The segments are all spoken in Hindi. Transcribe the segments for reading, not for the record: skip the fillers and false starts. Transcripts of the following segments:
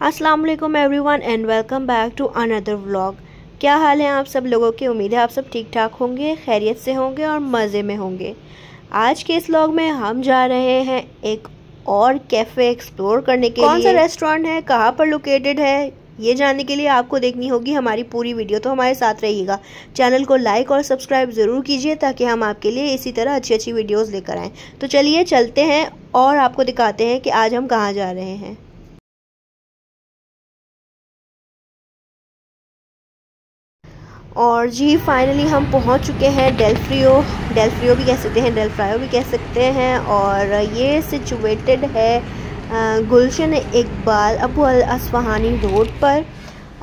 अस्सलाम वालेकुम everyone and welcome back to another vlog. क्या हाल है आप सब लोगों की? उम्मीद है आप सब ठीक ठाक होंगे, खैरियत से होंगे और मज़े में होंगे। आज के इस व्लॉग में हम जा रहे हैं एक और कैफ़े एक्सप्लोर करने के लिए। कौन सा रेस्टोरेंट है, कहाँ पर लोकेटेड है, ये जानने के लिए आपको देखनी होगी हमारी पूरी वीडियो, तो हमारे साथ रहिएगा। चैनल को लाइक और सब्सक्राइब ज़रूर कीजिए ताकि हम आपके लिए इसी तरह अच्छी अच्छी वीडियोस लेकर आएँ। तो चलिए चलते हैं और आपको दिखाते हैं कि आज हम कहाँ जा रहे हैं। और जी फाइनली हम पहुंच चुके हैं डेल्फ्रियो भी कह सकते हैं, डेल्फ्रायो भी कह सकते हैं। और ये सिचुएटेड है गुलशन इकबाल अबू अल असफहानी रोड पर।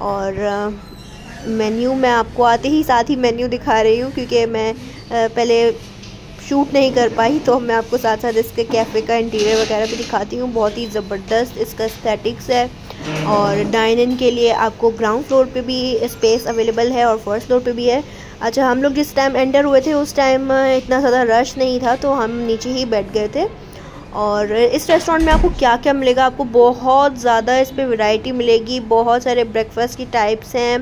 और मेन्यू मैं आपको आते ही साथ ही मेन्यू दिखा रही हूँ क्योंकि मैं पहले शूट नहीं कर पाई, तो मैं आपको साथ साथ इसके कैफ़े का इंटीरियर वगैरह भी दिखाती हूँ। बहुत ही ज़बरदस्त इसका एस्थेटिक्स है। और डाइन इन के लिए आपको ग्राउंड फ्लोर पे भी स्पेस अवेलेबल है और फर्स्ट फ्लोर पे भी है। अच्छा, हम लोग जिस टाइम एंटर हुए थे उस टाइम इतना ज़्यादा रश नहीं था, तो हम नीचे ही बैठ गए थे। और इस रेस्टोरेंट में आपको क्या क्या मिलेगा, आपको बहुत ज़्यादा इस पर वैरायटी मिलेगी। बहुत सारे ब्रेकफास्ट की टाइप्स हैं,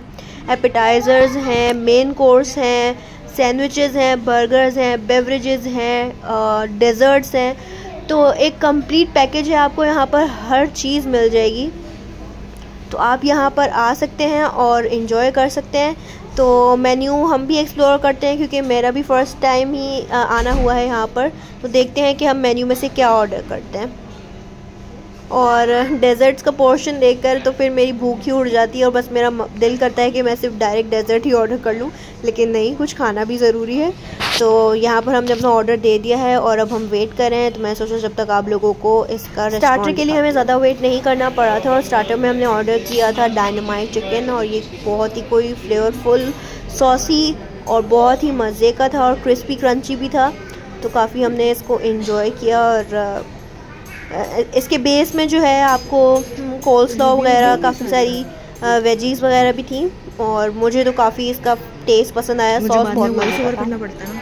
एपेटाइज़र्स हैं, मेन कोर्स हैं, सैंडविचेस हैं, बर्गर्स हैं, बेवरेजेस हैं, डेज़र्ट्स हैं। तो एक कंप्लीट पैकेज है, आपको यहाँ पर हर चीज़ मिल जाएगी। तो आप यहाँ पर आ सकते हैं और इन्जॉय कर सकते हैं। तो मेन्यू हम भी एक्सप्लोर करते हैं क्योंकि मेरा भी फ़र्स्ट टाइम ही आना हुआ है यहाँ पर। तो देखते हैं कि हम मेन्यू में से क्या ऑर्डर करते हैं। और डेज़र्ट्स का पोर्शन देखकर तो फिर मेरी भूख ही उड़ जाती है और बस मेरा दिल करता है कि मैं सिर्फ डायरेक्ट डेज़र्ट ही ऑर्डर कर लूँ, लेकिन नहीं, कुछ खाना भी ज़रूरी है। तो यहाँ पर हमने अपना ऑर्डर दे दिया है और अब हम वेट कर रहे हैं। तो मैं सोचा जब तक आप लोगों को इसका स्टार्टर के लिए हमें ज़्यादा वेट नहीं करना पड़ा था। और स्टार्टर में हमने ऑर्डर किया था डायनामाइट चिकन, और ये बहुत ही कोई फ्लेवरफुल, सॉसी और बहुत ही मज़े का था और क्रिस्पी क्रंची भी था। तो काफ़ी हमने इसको इन्जॉय किया। और इसके बेस में जो है आपको कोल्स्लॉ वगैरह, काफ़ी सारी वेजीज़ वगैरह भी थी। और मुझे तो काफ़ी इसका टेस्ट पसंद आया। सॉस बहुत करना पड़ता है ना।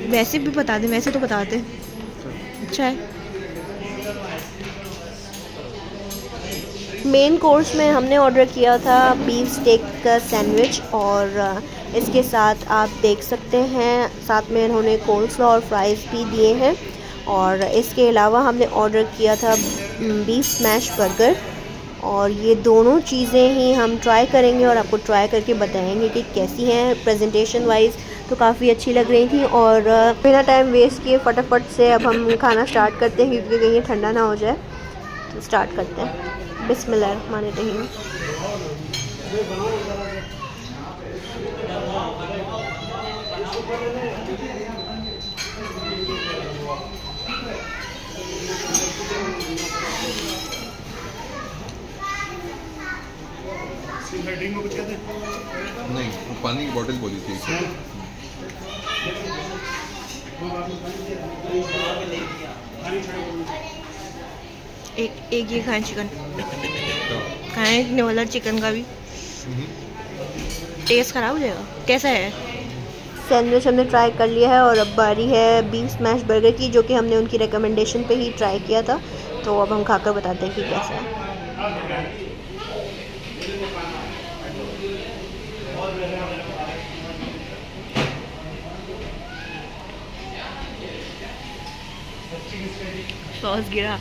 वैसे भी बता दें, वैसे तो बताते। अच्छा है। मेन कोर्स में हमने ऑर्डर किया था बीफ स्टेक का सैंडविच, और इसके साथ आप देख सकते हैं साथ में इन्होंने कोल्स्लॉ और फ्राइज़ भी दिए हैं। और इसके अलावा हमने ऑर्डर किया था बीफ स्मैश बर्गर। और ये दोनों चीज़ें ही हम ट्राई करेंगे और आपको ट्राई करके बताएंगे कि कैसी हैं। प्रेजेंटेशन वाइज तो काफ़ी अच्छी लग रही थी। और बिना टाइम वेस्ट किए फटाफट से अब हम खाना स्टार्ट करते हैं क्योंकि कहीं ठंडा ना हो जाए। तो स्टार्ट करते हैं। बिस्मिल्लाहिर्रहमानिर्रहीम। नहीं, पानी की बोतल बोली थी। एक ये खाएं चिकन, खाने वाला चिकन का भी टेस्ट ख़राब हो जाएगा। कैसा है? सैंडविच हमने ट्राई कर लिया है और अब बारी है बीफ स्मैश बर्गर की, जो कि हमने उनकी रिकमेंडेशन पे ही ट्राई किया था। तो अब हम खाकर बताते हैं कि कैसा है। सॉस गिरा।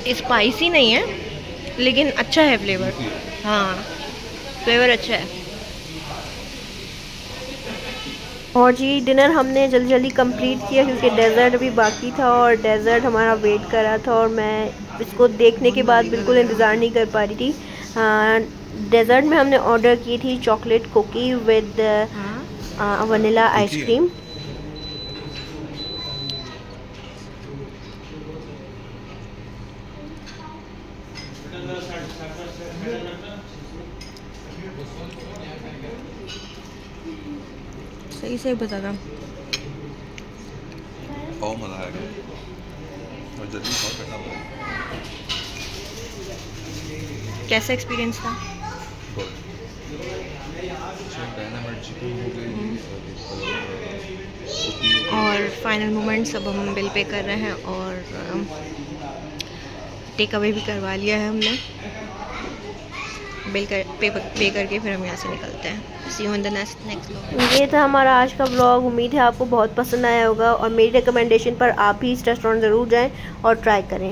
स्पाइसी नहीं है लेकिन अच्छा है फ्लेवर। हाँ, फ्लेवर अच्छा है। और जी डिनर हमने जल्दी जल्दी कंप्लीट किया क्योंकि डेज़र्ट भी बाकी था और डेज़र्ट हमारा वेट कर रहा था। और मैं इसको देखने के बाद बिल्कुल इंतज़ार नहीं कर पा रही थी। डेज़र्ट में हमने ऑर्डर की थी chocolate cookie with vanilla ice cream. सही से बता रहा हूँ। कैसा एक्सपीरियंस था? डायनामाइट चिकन हो गई और फाइनल मोमेंट्स अब हम बिल पे कर रहे हैं और टेक अवे भी करवा लिया है हमने। बिल पे करके फिर हम यहाँ से निकलते हैं। See you in the next vlog. ये था हमारा आज का व्लॉग। उम्मीद है आपको बहुत पसंद आया होगा और मेरी रिकमेंडेशन पर आप भी इस रेस्टोरेंट ज़रूर जाएं और ट्राई करें।